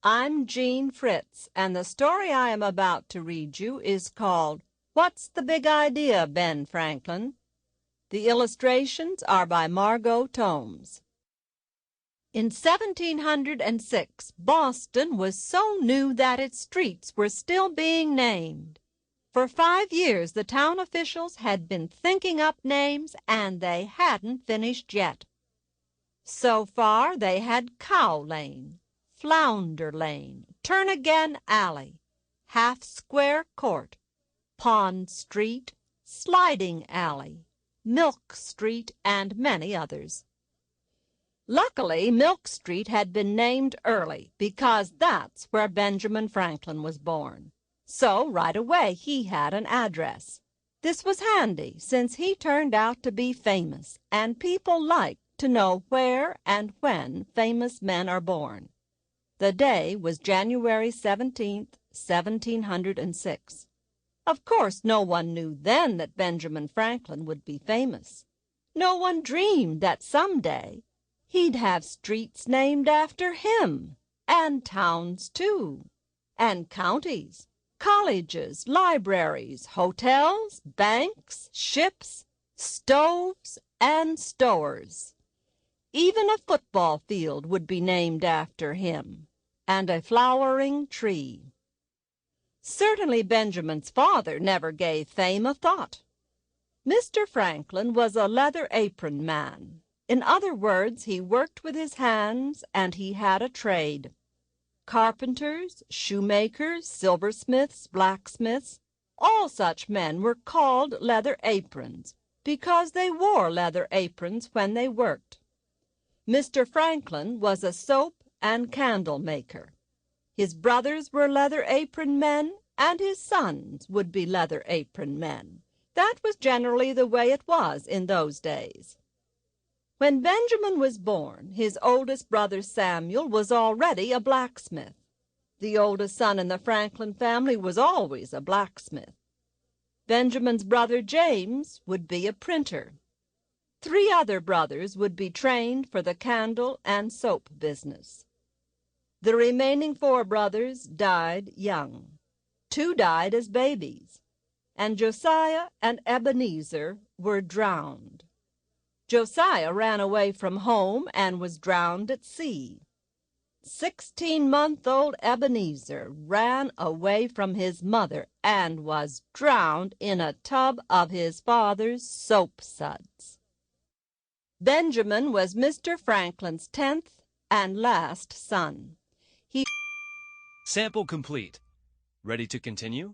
I'm Jean Fritz, and the story I am about to read you is called What's the Big Idea, Ben Franklin? The illustrations are by Margot Tomes. In 1706, Boston was so new that its streets were still being named. For 5 years the town officials had been thinking up names, and they hadn't finished yet. So far they had Cow Lane, Flounder Lane, Turn Again Alley, Half Square Court, Pond Street, Sliding Alley, Milk Street, and many others. Luckily, Milk Street had been named early because that's where Benjamin Franklin was born. So right away he had an address. This was handy since he turned out to be famous, and people like to know where and when famous men are born. The day was January 17th, 1706. Of course, no one knew then that Benjamin Franklin would be famous. No one dreamed that someday he'd have streets named after him, and towns too, and counties, colleges, libraries, hotels, banks, ships, stoves, and stores. Even a football field would be named after him, and a flowering tree. Certainly Benjamin's father never gave fame a thought. Mr. Franklin was a leather-apron man. In other words, he worked with his hands, and he had a trade. Carpenters, shoemakers, silversmiths, blacksmiths, all such men were called leather aprons because they wore leather aprons when they worked. Mr. Franklin was a soap and candle maker. His brothers were leather apron men, and his sons would be leather apron men. That was generally the way it was in those days. When Benjamin was born, his oldest brother Samuel was already a blacksmith. The oldest son in the Franklin family was always a blacksmith. Benjamin's brother James would be a printer. 3 other brothers would be trained for the candle and soap business. The remaining 4 brothers died young. 2 died as babies, and Josiah and Ebenezer were drowned. Josiah ran away from home and was drowned at sea. 16-month-old Ebenezer ran away from his mother and was drowned in a tub of his father's soap suds. Benjamin was Mr. Franklin's 10th and last son. Sample complete. Ready to continue?